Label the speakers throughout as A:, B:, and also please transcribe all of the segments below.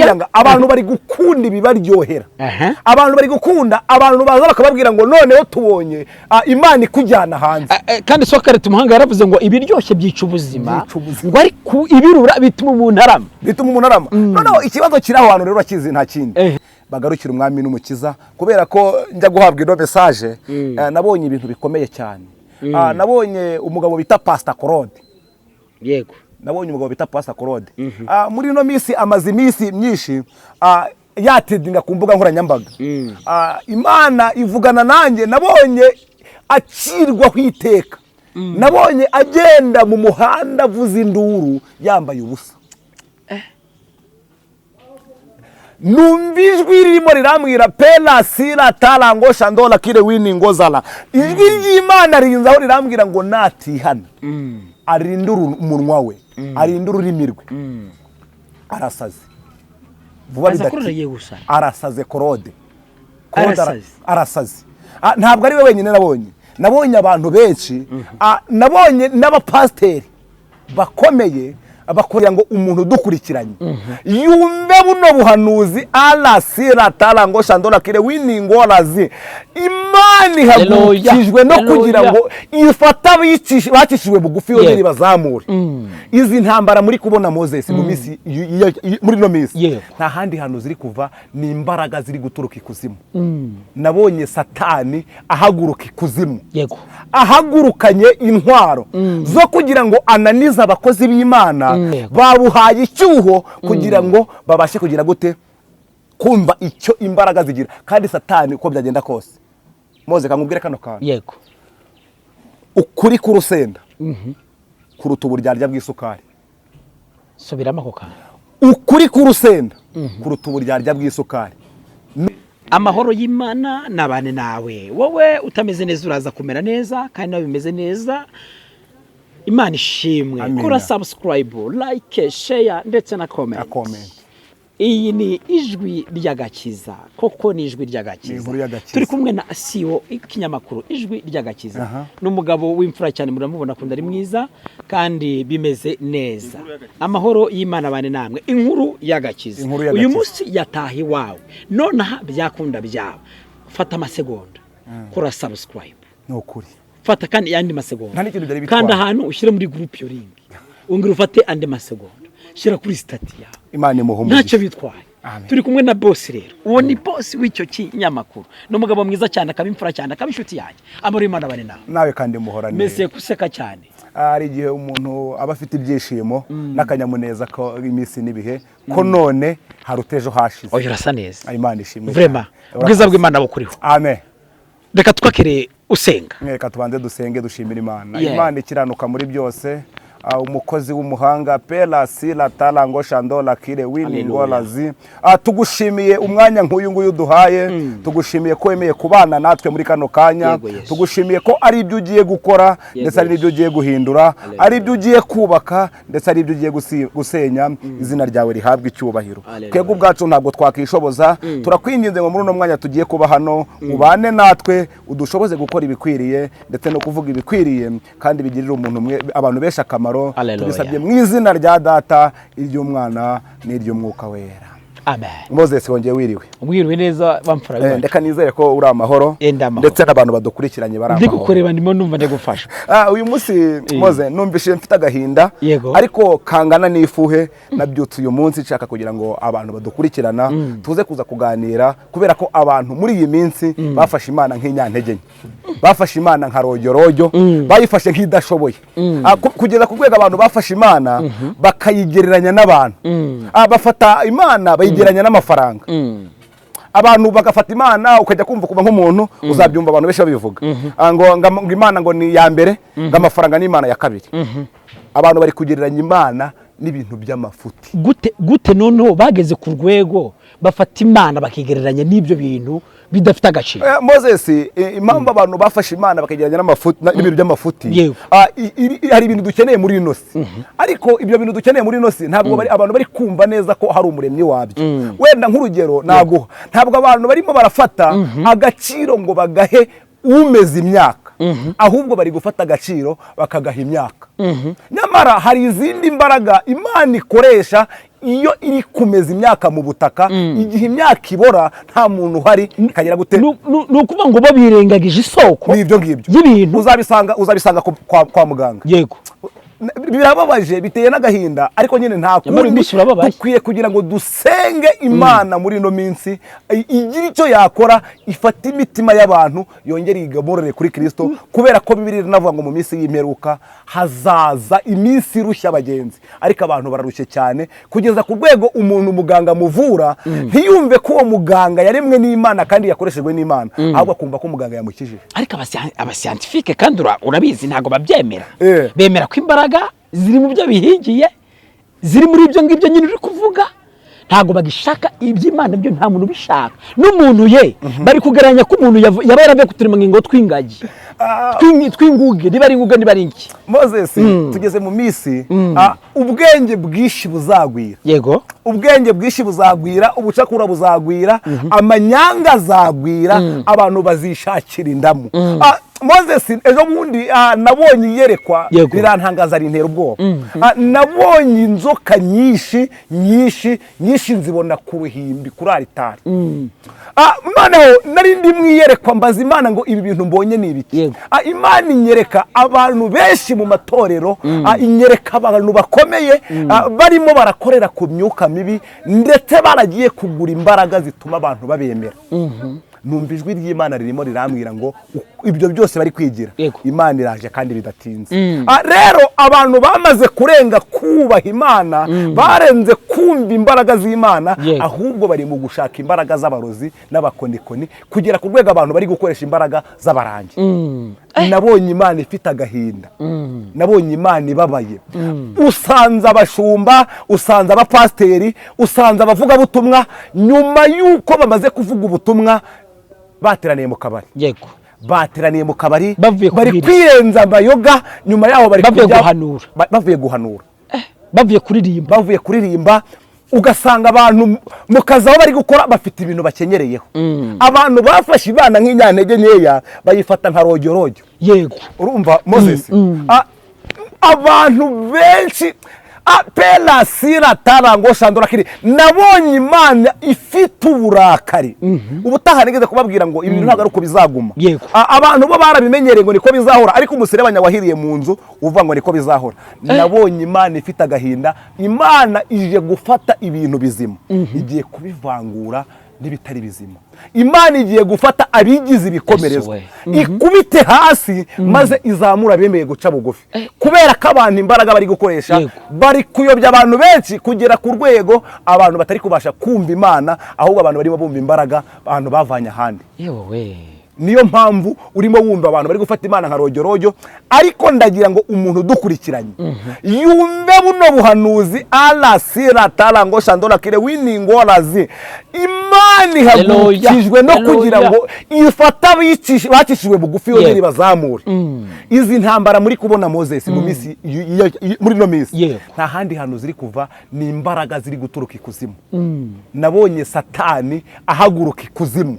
A: ndababwira ngo abantu bari gukunda ibibaryohera, abantu bari gukunda abantu baza bakababwira ngo noneho tubonye Imana ikujyana hanze.
B: Kandi Socrates umuhanga yaravuze ngo ibiryoshye byica ubuzima, ngo ariko ibirura bituma umuntu arama. Noneho ikibazo kiri aho hantu rero bakizi nta kindi. Bagarukira umwami n'umukiza kubera ko njya guhabwa ino message, nabonye ibintu bikomeye cyane. Nabonye umugabo bita Pastor CLAUDE. Yego.
A: Nabonye umugabo bita Pastor CLAUDE. Muri no misi amazi misi myinshi yatedinga ku mbuga nkoranyambaga. Imana ivugana nanjye, nabonye akirwa kwiteka. Nabonye agenda mu muhanda avuza induru yambaye ubusa. Numva ijwi ririmo rirambwira pena sira tarango shandola kire winingo zala. Ijwi ry'Imana rinzaho rirambwira ngo natihana, arindura umunwa we, arindura urimirwe. Arasaze. Vuba bidati. Arasaze CLAUDE. Arasaze. Ntabwo ari we wenyine nabonye abantu benshi, nabonye n'abapasteri bakomeye bakorera ngo umuntu dukurikiranye yumve buno buhanuzi alasira tarango shandola kire winingolazi. Imana ihagurukijwe no kugira ngo ifata bakishijwe bugufi yo biri bazamure. Izi ntambara muri kubona Moses mu misi muri no misi nta handi hano ziri kuva, ni imbaraga ziri guturuka ikuzimu. Nabonye Satani ahaguruka ikuzimu, ahagurukanye intwaro zo kugira ngo ananize abakozi b'Imana. Babuhaye icyuho kugira ngo babashe kugira gute kumva icyo imbaraga zigira. Kandi Satani uko byagenda kose, Moze kangubwire kano kantu.
B: Yego.
A: Ukuri kurusenda kuruta uburyarya bw'isukari.
B: Subiramo ako kantu.
A: Ukuri kurusenda kuruta uburyarya bw'isukari.
B: Amahoro y'Imana nabane nawe. Wowe utameze neza uraza kumera neza, kandi nawe bimeze neza. Imana ishimwe. Kora subscribe, like, share ndetse na comment. Iyi ni ijwi ry'agakiza. Koko ni ijwi ry'agakiza. Turi kumwe na CEO ikinyamakuru ijwi ry'agakiza. N'umugabo w'imfura cyane, muramubona ko ndari mwiza kandi bimeze neza. Amahoro y'Imana bane namwe. Inkuru y'agakiza. Uyu munsi yatahi wawe. Nonaha byakunda byawe. Fata amasegonda. Kora subscribe.
A: Nokuri.
B: Fata kandi yandi masegonda. Kandi ahantu ushyire muri group yo link. Ungire ufate andi masegonda. Shira kuri stati yawe.
A: Imana imuhumurize.
B: Ntacyo bitwaye. Turi kumwe na boss rero. Uwo ni boss w'icyo kinyamakuru. N'umugabo mwiza cyane, akabimfura cyane, akabishuti yanjye. Amahoro y'Imana bane nawe.
A: Nawe kandi muhorane.
B: Mese kuseka cyane.
A: Ari gihe umuntu aba afite ibyishimo n'akanyamuneza ko iminsi nibihe ko none harutejo hashize.
B: Oyo rasa neza.
A: Imana ishimwe.
B: Vraiment. Ubwiza bw'Imana bukuriho.
A: Amen.
B: Reka twakere usenga.
A: Reka tubanze dusenge dushimira Imana. Imana ikiranuka muri byose. Umukozi w'umuhanga pela sila tarango shandola kire winingolazi. Tugushimiye umwanya nk'uyu nguyu duhaye, tugushimiye ko wemeye kubana natwe muri kano kanya, tugushimiye ko ari ibyo ugiye gukora ndetse ari ibyo ugiye guhindura, ari ibyo ugiye kubaka ndetse ari ibyo ugiye gusenya. Izina ryawe rihabwa icyubahiro. Twebwe ubwacu ntabwo twakishoboza, turakwinginze ngo muri uno mwanya tugiye kuba hano ubane natwe, udushoboze gukora ibikwiriye ndetse no kuvuga ibikwiriye kandi bigirira umuntu abantu benshi akamaro. Tubisabye mu izina rya Data, iry'Umwana n'iry'Umwuka wera.
B: Amen.
A: Moses wongeye wiriwe.
B: Umwiriwe neza bamfura bane.
A: Ndeka nizere ko uri amahoro ndetse n'abantu badukurikiranye bari amahoro.
B: Ndigukoreba ndimo numva ndagufasha.
A: Uyu munsi Mose numvise mfite agahinda, ariko kangana n'ifuhe nabyutse uyu munsi nshaka kugira ngo abantu badukurikirana tuze kuza kuganira, kubera ko abantu muri iyi minsi bafashe Imana nk'inyantege nke, bafashe Imana nka rojyorojyo, bayifashe nk'idashoboye, kugeza ku rwego abantu bafashe Imana bakayigereranya n'abantu, bafata Imana bayigereranya n'amafaranga. Abantu bagafata Imana ukajya kumva kuba nk'umuntu uzabyumva abantu benshi babivuga ngo Imana ngo ni ya mbere, ngo amafaranga ni Imana ya kabiri. Abantu bari kugereranya Imana n'ibintu by'amafuti.
B: Gute noneho bageze ku rwego bafata Imana bakigereranya n'ibyo bintu bidafite agaciro?
A: Moses, impamvu abantu bafashe Imana bakigereranya n'amafuti n'ibintu by'amafuti, hari ibintu dukeneye muri ino si, ariko ibyo bintu dukeneye muri ino si ntabwo abantu bari kumva neza ko hari umuremyi wabyo. Wenda nk'urugero naguha, ntabwo abantu barimo barafata agaciro ngo bagahe umeze imyaka, ahubwo bari gufata agaciro bakagaha imyaka. Nyamara hari izindi mbaraga Imana ikoresha iyo iri kumeza imyaka mu butaka igihe imyaka ibora nta muntu uhari ikagera gute
B: ni ukuvuga ngo bo birengagije isoko
A: n'ibyo ngibyo
B: y'ibintu
A: uzabisanga kwa muganga.
B: yego
A: birababaje biteye n'agahinda ariko nyine nta kundi dukwiye kugira ngo dusenge Imana muri ino minsi igira icyo yakora ifata imitima y'abantu yongere igaborere kuri Kristo kubera ko Bibiliya inavuga ngo mu minsi y'imperuka hazaza iminsi irushya abagenzi ariko abantu bararushye cyane kugeza ku rwego umuntu muganga muvura ntiyumve ko uwo muganga yaremwe n'Imana kandi yakoreshejwe n'Imana ahubwo akumva ko muganga yamukijije.
B: ariko abascientifique kandi urabizi ntago babyemera bemera ko imbaraga ziri mu byo bihigiye ziri muri ibyo ngibyo nyine uri kuvuga ntago bagishaka iby'Imana byo nta muntu bishaka n'umuntu ye bari kugaranya ko umuntu yaba yaravuye kuturema ngo twingagi twinguge niba ari inguge niba ari iki.
A: Moses tugeze mu misi ubwenge bwishi buzagwira.
B: Yego
A: ubwenge bwishi buzagwira ubucakura buzagwira amanyanga azagwira abantu bazishakira indamu. Moses ejo bundi nabonye iyerekwa rirantangaza rintera ubwoba. Nabonye inzoka nyinshi nzibona ku ruhimbi kuri aritari. Noneho nari ndi mwiyerekwa mbaza Imana ngo ibi bintu mbonye ni ibiki. Imana inyereka abantu benshi mu matorero, inyereka abantu bakomeye barimo barakorera ku myuka mibi ndetse baragiye kugura imbaraga zituma abantu babemera. Numva ijwi ry'Imana ririmo rirambwira ngo ibyo byose bari kwigira Imana iraje kandi bidatinze. Rero abantu bamaze kurenga kubaha Imana barenze kumva imbaraga z'Imana ahubwo bari mu gushaka imbaraga z'abarozi n'abakonikoni kugera ku rwego abantu bari gukoresha imbaraga z'abarangi. Nabonye Imana ifite agahinda, nabonye Imana ibabaye. Usanze abashumba, usanze abapasteri, usanze abavuga butumwa nyuma yuko bamaze kuvuga ubutumwa bateraniye mu kabari.
B: Yego
A: bateraniye mu kabari
B: bari
A: kwirenza amayoga nyuma yaho bari bavuye guhanura
B: bavuye
A: kuririmba ugasanga abantu mu kazi aho bari gukora bafite ibintu bakenyereyeho. Abantu bafashe Imana nk'inyantege nkeya bayifata nka rojyorojyo.
B: Yego
A: urumva Moses abantu benshi apela sira tarango shandora kiri nabonye Imana ifite uburakari. Ubutaha nigeze kubabwira ngo ibintu ntago ari uko bizaguma. Abantu bo barabimenyereye ngo niko bizahora ariko umuserebanya wahiriye mu nzu uvuga ngo niko bizahora. Nabonye Imana ifite agahinda. Imana ije gufata ibintu bizima igiye kubivangura n'ibitari bizima. Imana igiye gufata abigize ibikomerezo ikubite hasi maze izamura bemeye guca bugufi kubera ko abantu imbaraga bari gukoresha bari kuyobya abantu benshi kugera ku rwego abantu batari kubasha kumva Imana ahubwo abantu barimo bumva imbaraga abantu bavanye ahandi. Niyo mpamvu urimo wumva abantu bari gufata Imana nka rojyorojyo ariko ndagira ngo umuntu dukurikiranye yumve buno buhanuzi alasira tarango shandora kire winingorazi. Imana ihagurukijwe no kugira ngo ifata bacishijwe bugufi yongere bazamure. Izi ntambara muri kubona Moses mu misi muri no misi nta handi hano ziri kuva ni imbaraga ziri guturuka ikuzimu. Nabonye Satani ahaguruka ikuzimu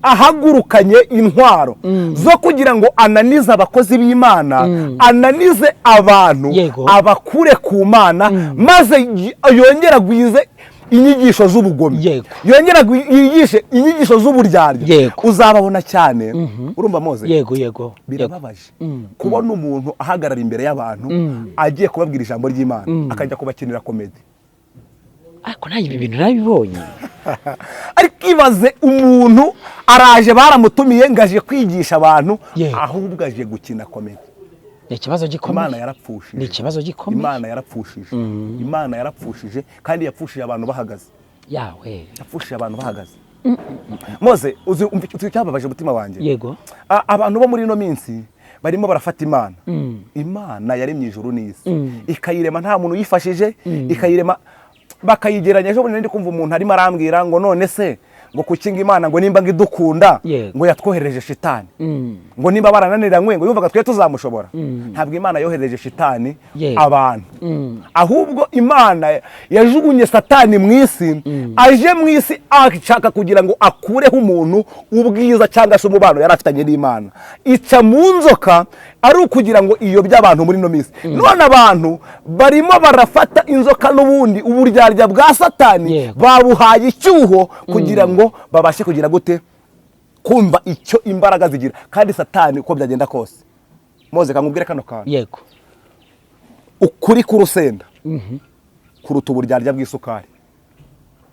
A: ahagurukanye intwaro zo kugira ngo ananize abakozi b'Imana, ananize abantu abakure ku Mana maze yongera gwize inyigisho z'ubugome, yongera yigishe inyigisho z'uburyarya. Uzababona cyane urumva Mose.
B: Yego
A: birababaje kubona umuntu ahagarara imbere y'abantu agiye kubabwira ijambo ry'Imana akajya kubakinira komedi.
B: Ariko nayo ibi bintu nabibonye.
A: Ariko ibaze umuntu araje baramutumiye ngaje kwigisha abantu ahubwo aje gukina komedi.
B: Ni ikibazo gikomeye.
A: Imana yarapfushije.
B: Ni ikibazo gikomeye.
A: Imana yarapfushije. Imana yarapfushije kandi yapfushije abantu bahagaze.
B: Yawe
A: yapfushije abantu bahagaze. Mose uzi cyababaje umutima wanjye.
B: Yego
A: abantu bo muri ino minsi barimo barafata Imana. Imana yaremye ijuru n'isi ikayirema nta muntu yifashije ikayirema bakayigeranya. Ejo bundi ndi kumva umuntu arimo arambwira ngo none se ngo kukinga Imana ngo nimba ngidukunda ngo yatwohereje shitani ngo nimba barananiranywe ngo yumvaga twe tuzamushobora. Ntabwo Imana yohereje shitani abantu ahubwo Imana yajugunye Satani mu isi aje mu isi ashaka kugira ngo akureho umuntu ubwiza cyangwa se umubano yarafitanye n'Imana. Ica mu nzoka ari ukugira ngo iyo by'abantu muri no minsi none abantu barimo barafata inzoka n'ubundi uburyarya bwa satani babuhaye icyuho kugira ngo babashe kugira gute kumva icyo imbaraga zigira kandi satani uko byagenda kose Moze kamubwire kano kantu
B: yego
A: ukuri k'urusenda kuruta uburyarya bw'isukari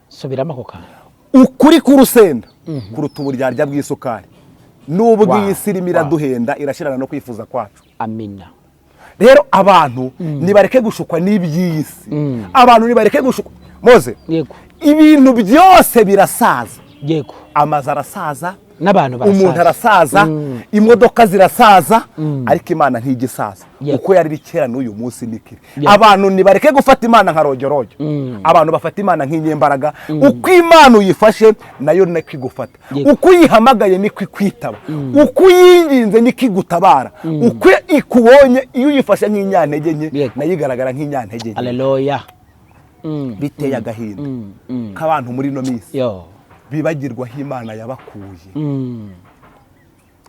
B: subiramo ako kantu
A: ukuri k'urusenda kuruta uburyarya bw'isukari nubwo iyi si irimo iraduhenda irashirana no kwifuza kwacu
B: amina
A: rero abantu nibareke gushukwa n'iby'iyi si abantu nibareke gushukwa Moze
B: yego
A: ibintu byose birasaza
B: yego
A: amazu arasaza
B: n'abantu barasaza
A: umuntu arasaza imodoka zirasaza ariko Imana ntigisaza uko yari kera n'uyu munsi nikiri abantu nibareke gufata Imana nka rojorojo abantu bafata Imana nk'inyembaraga uko Imana uyifashe nayo niko igufata uko uyihamagaye niko ikwitaba uko uyinginze niko igutabara uko ikubonye iyo uyifashe nk'inyantege nke nayo igaragara nk'inyantege nke
B: haleluya
A: biteye agahinda k'abantu muri no minsi bibagirwa aho Imana yabakuye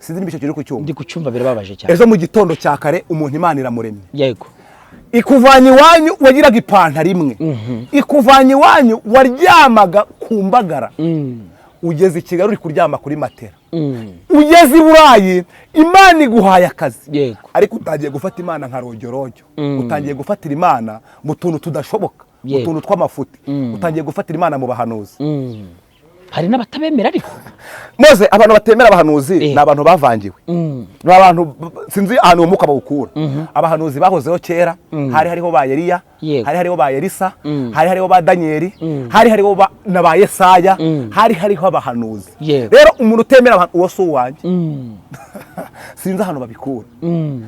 A: sinzi n'ibicyo kiri kucyumva
B: ndi kucyumva birababaje cyane
A: ejo mu gitondo cya kare umuntu Imana iramuremye
B: yego
A: ikuvanye iwanyu wagiraga ipantaro imwe ikuvanye iwanyu waryamaga ku mbagara ugeze i Kigali uri kuryama kuri matera ugeze i Burayi Imana iguhaye akazi ariko utangiye gufata Imana nka rojorojo utangiye gufatira Imana mu tuntu tudashoboka mu tuntu tw'amafuti utangiye gufatira Imana mu bahanuzi
B: hari n'abatabemera ariko
A: Moze abantu batemera abahanuzi ni abantu bavangiwe ni abantu sinzi ahantu umuka bawukura abahanuzi bahozeho kera hari hariho ba Eliya hari hariho ba Elisa hari hariho ba Danieli hari hariho na ba Yesaya hari hariho abahanuzi rero umuntu utemera abantu uwo si uwanjye sinzi ahantu babikura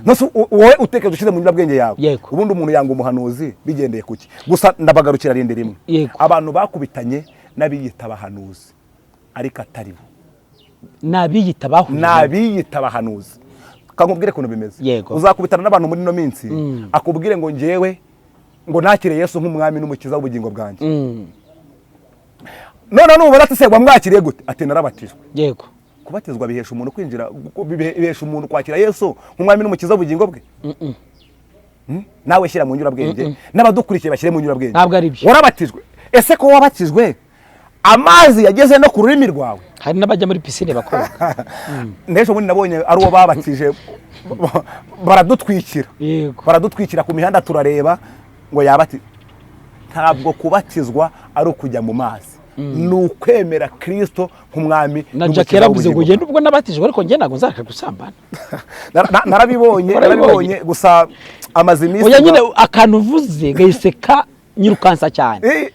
A: nose wowe utekereza ushize mu nyurabwenge yawe ubundi umuntu yanga umuhanuzi bigendeye kuki gusa ndabagarukira rinde rimwe abantu bakubitanye n'abiyita abahanuzi ariko atari bo n'abiyita abahanuzi kakubwire kuntu bimeze uzakubitana n'abantu muri no minsi akubwire ngo ngewe ngo nakire Yesu nk'umwami n'umukiza w'ubugingo bwanjye none nubona ati se wamwakiriye gute ati narabatijwe
B: yego
A: kubatizwa bihesha umuntu kwinjira bihesha umuntu kwakira Yesu nk'umwami n'umukiza w'ubugingo bwe nawe shyira mu nyurabwenge n'abadukurikiye bashyire mu nyurabwenge
B: ntabwo ari byo
A: warabatijwe ese ko wabatijwe amazi yageze no ku rurimi rwawe
B: hari n'abajya muri pisine bakoga
A: ndetse ubundi nabonye ari uwo babatije baradutwikira ku mihanda turareba ngo yabatize ntabwo kubatizwa ari ukujya mu mazi ni ukwemera Kristo nk'umwami
B: na Jacques yaravuze ngo ugende ubwo nabatijwe ariko njye ntabwo nzaka gusambana
A: narabibonye gusa amazi iminsi
B: oya nyine akantu uvuze gahiseka nyirukansa cyane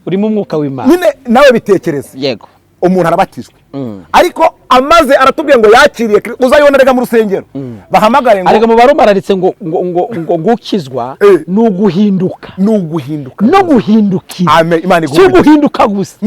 B: urimo umwuka w'Imana
A: nyine nawe bitekereza
B: yego
A: umuntu arabatijwe ariko amaze aratubwiye ngo yakiriye uzayibona rega mu rusengero bahamagare ngo
B: arega mu baroma araritse ngo gukizwa n'uguhinduka no guhindukira
A: amen Imana
B: iguhe guhinduka gusa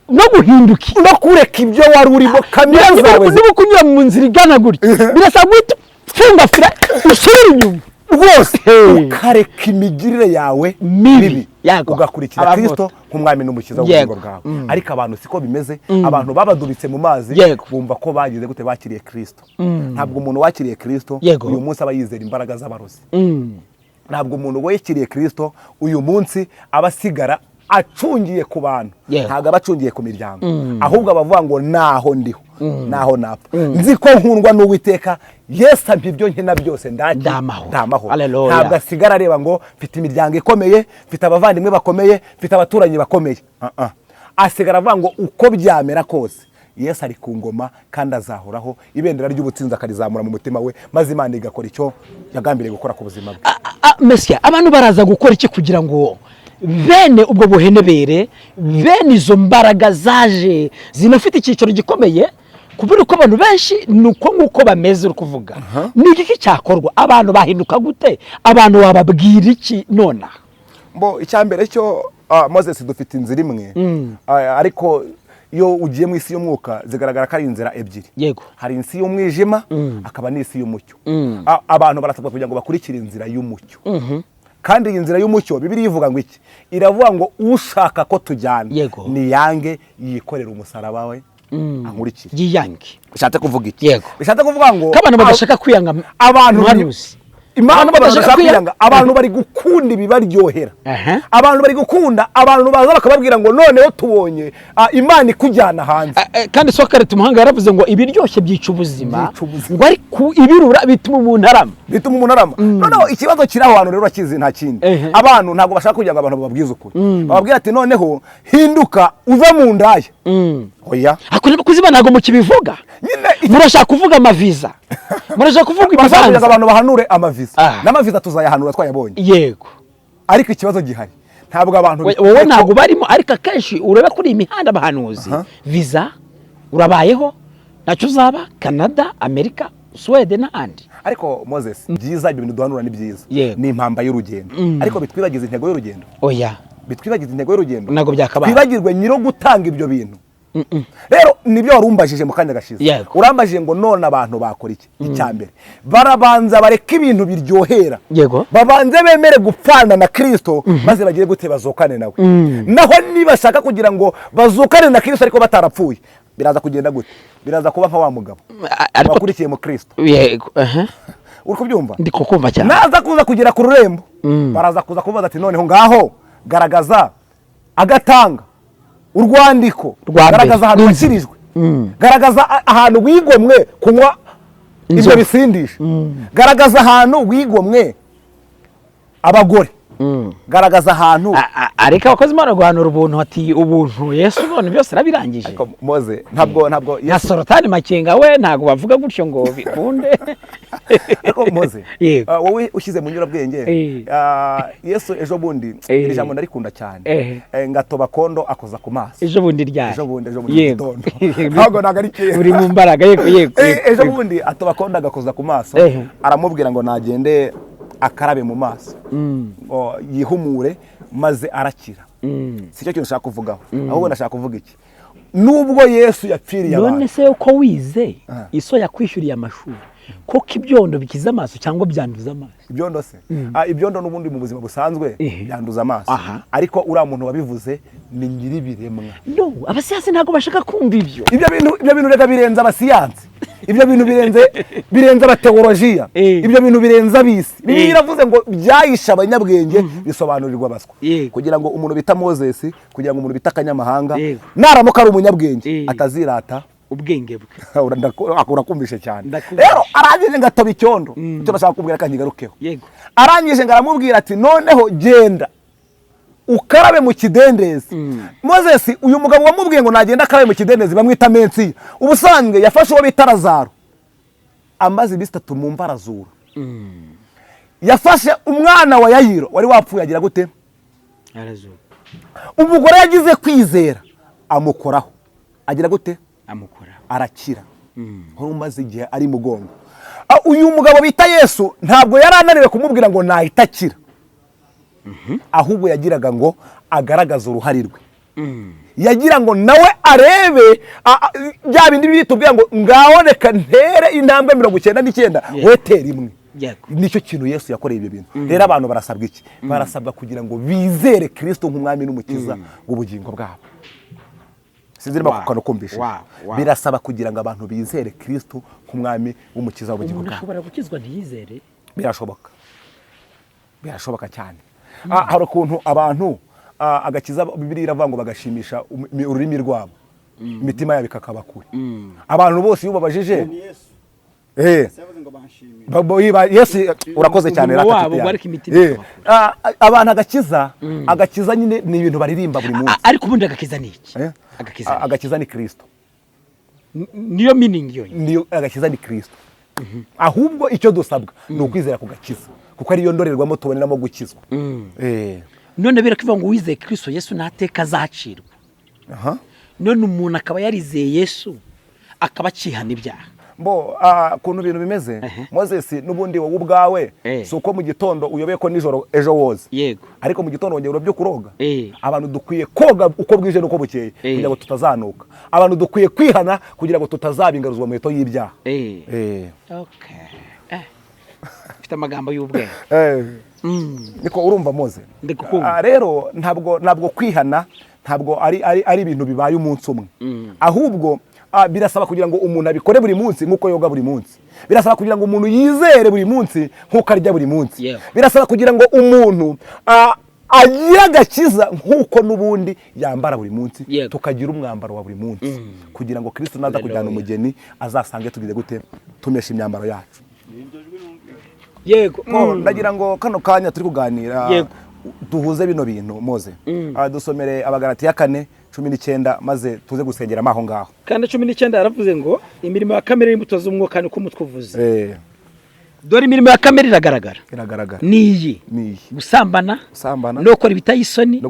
B: no guhindukira
A: no kureka ibyo wari urimo kamera zawe
B: niba kunyura mu nzira igana gutya birasa guhita funga fira usubira inyuma
A: rwose ukareka imigirire yawe mibi ugakurikira Kristo nk'umwami n'umukiza w'ubugingo bwawe ariko abantu siko bimeze abantu babadubitse mu mazi bumva ko bagize gute bakiriye Kristo ntabwo umuntu wakiriye Kristo uyu munsi aba yizera imbaraga z'abarozi ntabwo umuntu wakiriye Kristo uyu munsi aba asigara acungiye ku bantu ntabwo aba acungiye ku miryango ahubwo abavuga ngo naho ndiho naho napfa nzi ko nkundwa n'Uwiteka Yesu ampa ibyo nkena byose ndamahoro ntabwo asigara areba ngo mfite imiryango ikomeye mfite abavandimwe bakomeye mfite abaturanyi bakomeye asigara avuga ngo uko byamera kose Yesu ari ku ngoma kandi azahoraho ibendera ry'ubutsinzi akarizamura mu mutima we maze Imana igakora icyo yagambiriye gukora ku buzima bwe
B: Mesiya abantu baraza gukora iki kugira ngo bene ubwo buhenebere bene izo mbaraga zaje zinafite icyiciro gikomeye kubera ko abantu benshi nuko nguko bameze uri kuvuga ni iki cyakorwa abantu bahinduka gute abantu wababwira iki nona
A: mbo icyambere cyo Moses dufite inzira imwe ariko iyo ugiye mu isi y'umwuka zigaragara ko ari inzira ebyiri
B: yego
A: hari isi y'umwijima akaba n'isi y'umucyo abantu barasabwa kugira ngo bakurikire inzira y'umucyo kandi iyi nzira y'umucyo Bibiliya ivuga ngo iki iravuga ngo ushaka ko tujyana ni yange yikorera umusaraba we ankurikire
B: yiyange.
A: bishatse kuvuga iki?
B: Yego.
A: Bishatse kuvuga ngo
B: abantu badashaka kwiyanga
A: abantu
B: muhanuzi.
A: Impamvu badashaka kwiyanga abantu bari gukunda ibibaryohera. Abantu bari gukunda abantu baza bakababwira ngo noneho tubonye Imana ikujyana hanze.
B: Kandi Sokare tumuhanga yaravuze ngo ibiryoshye byica ubuzima, ngo ari ku ibirura bituma umuntu arama. Noneho ikibazo kiraho abantu rero bakizi nta kindi. Abantu ntabwo bashaka kugira ngo abantu bababwize ukuri. Bababwira ati noneho hinduka uve mu ndaya. Oya. Akureba kuziba ntago mu kibivuga. Murashaka kuvuga amaviza. Murashaka kuvuga ibibanza.
A: Abantu bahanure amaviza. N'amaviza tuzayahanura twayabonye.
B: Yego.
A: Ariko ikibazo gihari. Ntabwo abantu
B: wowe ntago barimo, ariko akenshi urebe kuri imihanda abahanuzi. Viza urabayeho nacyo uzaba Canada, Amerika, Sweden n'ahandi.
A: Ariko Moses byiza ibintu duhanura ni byiza. Ni impamba y'urugendo. Ariko bitwibagiza intego y'urugendo.
B: Oya.
A: Bitwibagiza intego y'urugendo.
B: Nago byakabaye.
A: Twibagirwe nyiro gutanga ibyo bintu. Rero nibyo warumbajije mu kanya gashize. Urambajije ngo none abantu bakora iki? Icyambere barabanza bareka ibintu biryohera. Babanze bemere gupfana na Kristo maze bagiye gute bazokane nawe. Naho nibashaka kugira ngo bazokane na Kristo ariko batarapfuye biraza kugenda gute? Biraza kuba nka wa mugabo wakurikiye mu Kristo.
B: Yego.
A: Uri kubyumva?
B: Ndi kukumva cyane.
A: Naza kuza kugira ku rurembo baraza kuza kubaza ati noneho ngaho garagaza agatanga urwandiko, garagaza ahantu wakirijwe, garagaza ahantu wigomwe kunywa ibyo bisindisha, garagaza ahantu wigomwe abagore, garagaza ahantu
B: ariko abakozi Imana guhanura ubuntu ati ubuntu Yesu ubona byose arabirangije.
A: Ariko Moze ntabwo
B: na Sorotani Makenga we ntago bavuga gutyo ngo bikunde.
A: Ariko Moze wowe ushyize mu nyurabwenge Yesu ejo bundi iri jambo ndarikunda cyane ngatoba kondo akoza ku maso.
B: Ejo bundi ryari?
A: Ejo bundi gitondo. Ntago nagarikiye
B: uri mu mbaraga. Yego.
A: Ejo bundi atoba kondo agakoza ku maso aramubwira ngo nagende akarabe mu maso yihumure maze arakira. Si cyo kintu nshaka kuvugaho, ahubwo ndashaka kuvuga iki? Nubwo Yesu yapfiriye abantu.
B: None se uko wize iso yakwishyuriye amashuri koko ibyondo bikiza amaso cyangwa byanduza amaso?
A: Ibyondo se ibyondo n'ubundi mu buzima busanzwe byanduza amaso, ariko uriya muntu wabivuze ni nyiribiremwa.
B: No, abasiyansi ntago bashaka kumva ibyo.
A: Ibyo bintu rega birenza abasiyansi. Ibyo bintu birenze abateolojiya. Ibyo bintu birenza abisi. Bibiliya iravuze ngo byayisha abanyabwenge bisobanurirwa abaswa. Kugira ngo umuntu bita Moses, kugira ngo umuntu bita Kanyamahanga naramuka ari umunyabwenge atazirata
B: ubwenge bwe.
A: Urakumvishe cyane. Rero arangije ngatoba icyondo. Icyo nashaka kubwira kanyigarukeho. Arangije ngaramubwira ati noneho genda ukarabe mu kidendezi. Moses uyu mugabo wamubwiye ngo nagenda akarabe mu kidendezi bamwita Mensi. Ubusanzwe yafashe uwo bita Lazaro amaze iminsi 3 mu mbarazura. Yafashe umwana wa Yayiro wari wapfuye agira gute?
B: Arazura.
A: Umugore yagize kwizera amukoraho agira gute?
B: Amukoraho
A: arakira. Umaze igihe ari mugongo. Uyu mugabo bita Yesu ntabwo yarananiwe kumubwira ngo nahita akira. Ahubwo yagiraga ngo agaragaza uruhari rwe. Yagira ngo nawe arebe bya bindi bitubwira ngo ngaho reka ntere intambwe 99 wetera imwe. Nicyo kintu Yesu yakoreye ibyo bintu. Rero abantu barasabwa iki? Barasabwa kugira ngo bizere Kristo nk'umwami n'umukiza w'ubugingo bwabo. Sinzirimo kukumvisha. Birasaba kugira ngo abantu bizere Kristo nk'umwami w'umukiza w'ubugingo bwabo.
B: Ushobora gukizwa ntiyizere?
A: Birashoboka. Birashoboka cyane. Hari ukuntu abantu agakiza Bibiliya iravuga ngo bagashimisha ururimi rwabo, imitima yabo ikakaba kure. Abantu bose iyo babajije Yesu urakoze cyane abantu agakiza nyine ni ibintu baririmba buri munsi.
B: Ariko ubundi agakiza ni iki?
A: Agakiza ni Kristo.
B: Niyo meaning yo.
A: Niyo agakiza ni Kristo. Ahubwo icyo dusabwa ni ukwizera kugakiza kuko ari yo ndorerwamo tuboneramo gukizwa.
B: None birakivuga ngo wizeye Kristo Yesu nateka azacirwa. None umuntu akaba yarizeye Yesu akaba akihana ibyaha.
A: Kuntu ibintu bimeze Moses nubundi wowe ubwawe suko mu gitondo uyobeye ko nijoro ejo woze. Ariko mu gitondo wongera byo kuroga. Abantu dukwiye koga uko bwije nuko bukeye kugira ngo tutazanuka. Abantu dukwiye kwihana kugira ngo tutazabingaruzwa mu heto y'ibyaha.
B: Okay. Mfite amagambo y'ubwenge.
A: Niko urumva Mose. Rero ntabwo kwihana ntabwo ari ibintu bibaye umunsi umwe. Ahubwo birasaba kugira ngo umuntu abikore buri munsi nk'uko yoga buri munsi. Birasaba kugira ngo umuntu yizere buri munsi nk'uko arya buri munsi. Birasaba kugira ngo umuntu agira agakiza nk'uko n'ubundi yambara buri munsi, tukagira umwambaro wa buri munsi kugira ngo Kristo naza kujyana umugeni azasange tugize gute tumesha imyambaro yacu.
B: Yego.
A: Ndagira ngo kano kanya turi kuganira duhuze bino bintu Moze. Dusomere Abagalatiya 4:19 maze tuze gusengera amaho ngaho.
B: Kandi 19 yaravuze ngo imirimo ya kamere y'imbuto z'umwuka ni ko mutwuvuze. Dore imirimo ya kamere iragaragara. Niyi. Gusambana. No gukora ibiteye isoni.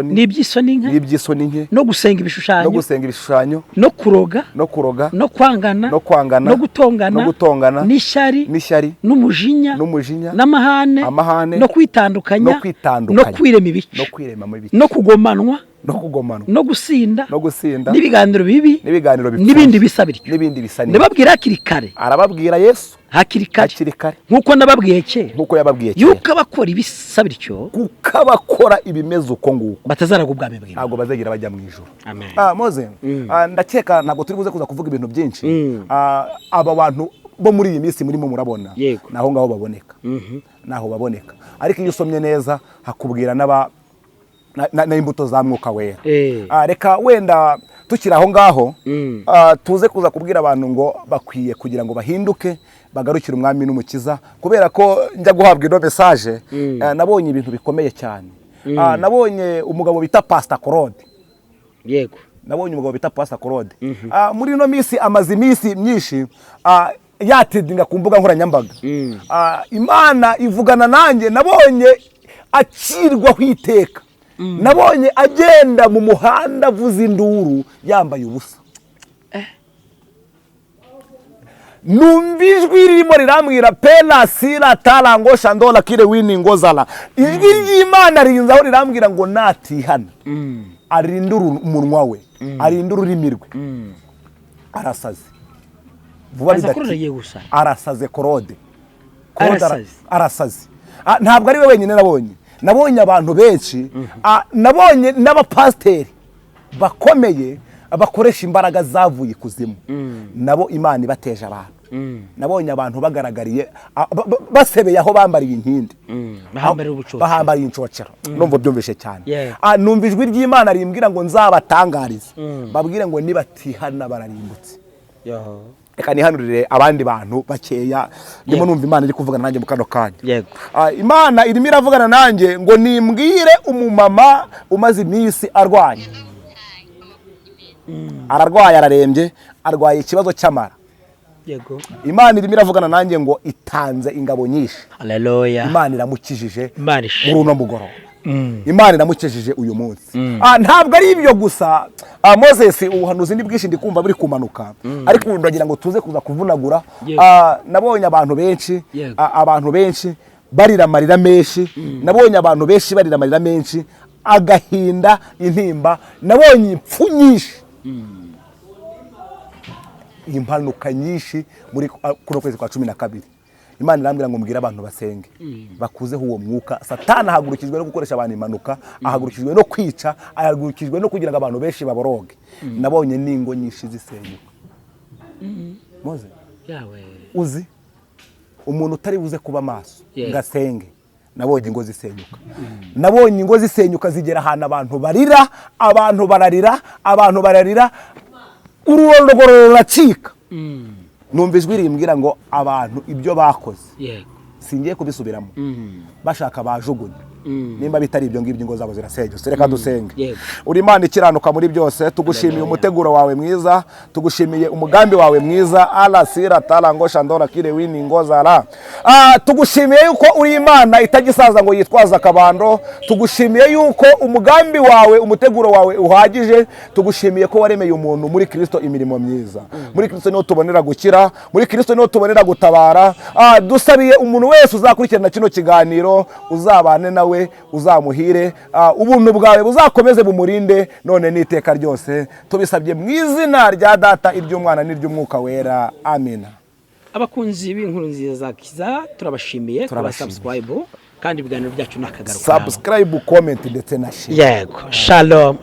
B: N'iby'isoni nke. No gusenga ibishushanyo. No kuroga. No kwangana. No gutongana. N'ishyari. N'umujinya. N'amahane. No kwitandukanya. No kwirema ibice. No kugomanwa. No gusinda. N'ibiganiro bibi. N'ibindi bisa bityo. Ndababwira hakiri kare.
A: Arababwira Yesu
B: hakiri kare nkuko nababwiye kera,
A: nkuko yababwiye
B: kera, yuko abakora ibisa bityo,
A: kuko abakora ibimeze uko nguko
B: batazaraga ubwami bw'Imana,
A: ntabwo bazagira bajya mu ijuru.
B: Amen.
A: Moze, ndakeka ntabwo turi buze kuza kuvuga ibintu byinshi. Aba bantu bo muri iyi minsi murimo murabona naho ngaho baboneka. Naho baboneka, ariko iyo usomye neza hakubwira na imbuto za mwuka wera. Reka wenda tukira aho ngaho tuze kuza kubwira abantu ngo bakwiye kugira ngo bahinduke bagarukira umwami n'umukiza, kubera ko njya guhabwa ino message nabonye ibintu bikomeye cyane. Nabonye umugabo bita Pastor CLAUDE.
B: Yego.
A: Nabonye umugabo bita Pastor CLAUDE. Muri ino minsi amaze iminsi myinshi yatedinga ku mbuga nkoranyambaga. Imana ivugana nanjye, nabonye akirwaho iteka. Nabonye agenda mu muhanda avuza induru yambaye ubusa. Numva ijwi ririmo rirambwira pena sira tarango shandola kire winingo zala. Ijwi ry'Imana rinzaho rirambwira ngo natihana arindura umunwa we, arindura ururimi rwe. Arasaze. Vuba bidati arasaze CLAUDE. Arasaze. Ntabwo ari we wenyine nabonye abantu benshi, nabonye n'abapasteri bakomeye bakoresha imbaraga zavuye ikuzimu, nabo Imana ibateje abantu. Nabonye abantu bagaragariye basebeye aho bambariye inkindi, bahambariye incocero. Numva byumvishe cyane. Numva ijwi ry'Imana rimbwira ngo nzabatangarize, babwire ngo nibatihana bararimbutse. Reka nihanurire abandi bantu bakeya, ndimo numva Imana iri kuvugana nanjye mu kano kanya. Imana irimo iravugana nanjye ngo nimbwire umumama umaze iminsi arwaye. Ararwaye, ararembye, arwaye ikibazo cy'amara. Imana irimo iravugana nanjye ngo itanze ingabo nyinshi.
B: Haleluya.
A: Imana iramukijije muri uno mugoroba. Imana iramukijije uyu munsi. Ntabwo ari ibyo gusa, Moses, ubuhanuzi ni bwinshi ndi kumva buri kumanuka, ariko ubu ndagira ngo tuze kuza kuvunagura. Nabonye abantu benshi barira amarira menshi. Nabonye abantu benshi barira amarira menshi, agahinda, intimba. Nabonye impfu nyinshi, impanuka nyinshi muri kuno kwezi kwa 12. Imana irambwira ngo mbwira abantu basenge, bakuzeho uwo mwuka. Satani ahagurukijwe no gukoresha abantu impanuka, ahagurukijwe no kwica, ahagurukijwe no kugira ngo abantu benshi baboroge. Nabonye ningo nyinshi zisenyuka. Moze, uzi umuntu utari buze kuba maso ngasenge, nabonye ingo zisenyuka. Nabonye ingo zisenyuka zigera ahantu abantu bararira, ururondogoro ruracika. Numva ijwi rimbwira ngo abantu ibyo bakoze singiye kubisubiramo, bashaka bajugunye. Nimba bitari ibyo ngibyo ingo zabo zirasenyutse. Reka dusenge. Uri Imana ikiranuka muri byose, tugushimiye umuteguro wawe mwiza, tugushimiye umugambi wawe mwiza. Ala sira tarango shandora kire winingo zala. Tugushimiye yuko uri Imana itagisaza ngo yitwaza akabando. Tugushimiye yuko umugambi wawe, umuteguro wawe uhagije. Tugushimiye ko waremeye umuntu muri Kristo imirimo myiza. Muri Kristo niho tubonera gukira, muri Kristo niho tubonera gutabara. Dusabiye umuntu wese uzakurikirana kino kiganiro, uzabane nawe, uzamuhire, ubuntu bwawe buzakomeze bumurinde none n'iteka ryose. Tubisabye mu izina rya Data, iry'Umwana n'iry'Umwuka wera. Amina.
B: Abakunzi b'inkuru nziza za Kiza turabashimiye kuba subscribe, kandi ibiganiro byacu nakagaruka.
A: Subscribe, comment ndetse na share.
B: Yego. Shalom.